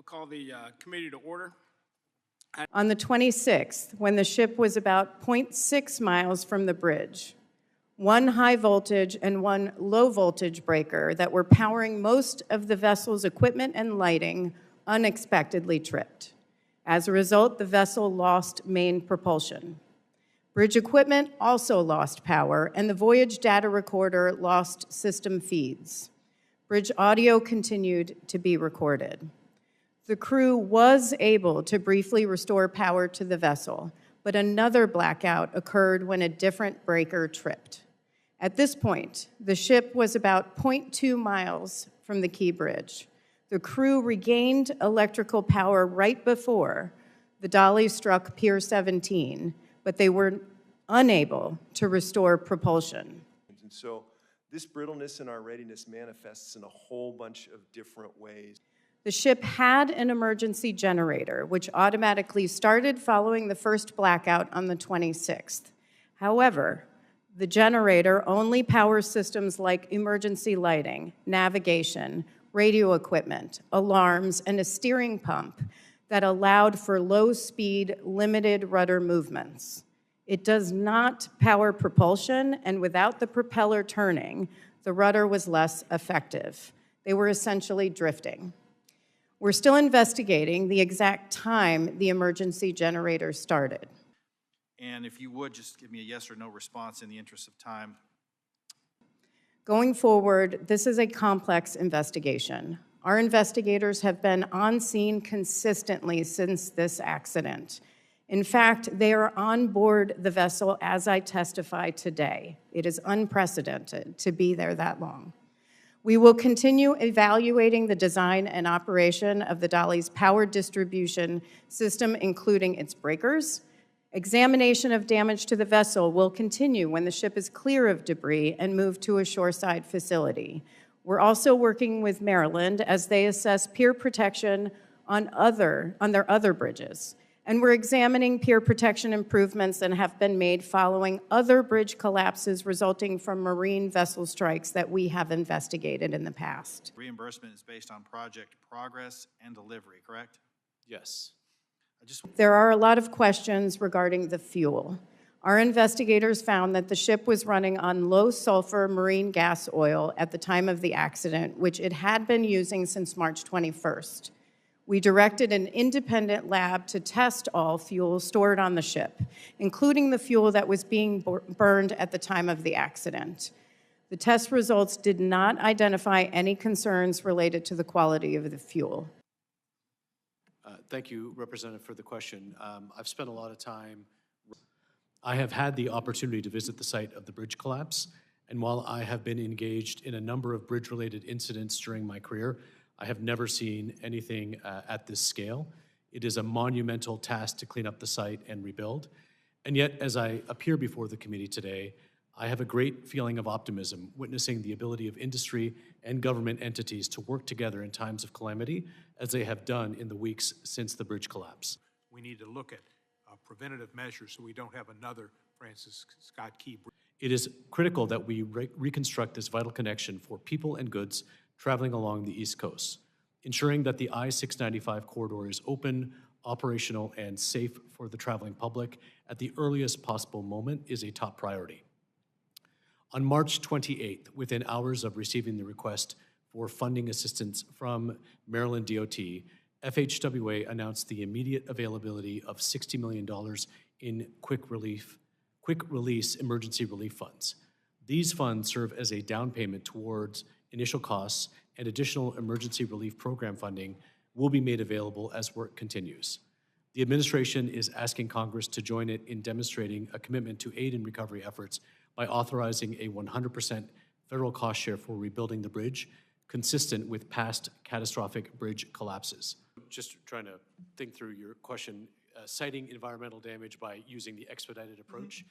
Call the committee to order. On the 26th, when the ship was about 0.6 miles from the bridge, one high voltage and one low voltage breaker that were powering most of the vessel's equipment and lighting unexpectedly tripped. As a result, the vessel lost main propulsion. Bridge equipment also lost power, and the voyage data recorder lost system feeds. Bridge audio continued to be recorded. The crew was able to briefly restore power to the vessel, but another blackout occurred when a different breaker tripped. At this point, the ship was about 0.2 miles from the Key Bridge. The crew regained electrical power right before the Dali struck Pier 17, but they were unable to restore propulsion. And so this brittleness in our readiness manifests in a whole bunch of different ways. The ship had an emergency generator, which automatically started following the first blackout on the 26th. However, the generator only powers systems like emergency lighting, navigation, radio equipment, alarms, and a steering pump that allowed for low-speed, limited rudder movements. It does not power propulsion, and without the propeller turning, the rudder was less effective. They were essentially drifting. We're still investigating the exact time the emergency generator started. And if you would, just give me a yes or no response in the interest of time. Going forward, this is a complex investigation. Our investigators have been on scene consistently since this accident. In fact, they are on board the vessel as I testify today. It is unprecedented to be there that long. We will continue evaluating the design and operation of the Dali's power distribution system, including its breakers. Examination of damage to the vessel will continue when the ship is clear of debris and moved to a shoreside facility. We're also working with Maryland as they assess pier protection on their other bridges. And we're examining pier protection improvements that have been made following other bridge collapses resulting from marine vessel strikes that we have investigated in the past. Reimbursement is based on project progress and delivery, correct? Yes. There are a lot of questions regarding the fuel. Our investigators found that the ship was running on low-sulfur marine gas oil at the time of the accident, which it had been using since March 21st. We directed an independent lab to test all fuel stored on the ship, including the fuel that was being burned at the time of the accident. The test results did not identify any concerns related to the quality of the fuel. Thank you, Representative, for the question. I've spent a lot of time. I have had the opportunity to visit the site of the bridge collapse, and while I have been engaged in a number of bridge-related incidents during my career, I have never seen anything at this scale. It is a monumental task to clean up the site and rebuild. And yet, as I appear before the committee today, I have a great feeling of optimism, witnessing the ability of industry and government entities to work together in times of calamity, as they have done in the weeks since the bridge collapse. We need to look at preventative measures so we don't have another Francis Scott Key Bridge. It is critical that we reconstruct this vital connection for people and goods traveling along the East Coast. Ensuring that the I-695 corridor is open, operational, and safe for the traveling public at the earliest possible moment is a top priority. On March 28th, within hours of receiving the request for funding assistance from Maryland DOT, FHWA announced the immediate availability of $60 million in quick release emergency relief funds. These funds serve as a down payment towards initial costs, and additional emergency relief program funding will be made available as work continues. The administration is asking Congress to join it in demonstrating a commitment to aid in recovery efforts by authorizing a 100% federal cost share for rebuilding the bridge, consistent with past catastrophic bridge collapses. Just trying to think through your question, citing environmental damage by using the expedited approach.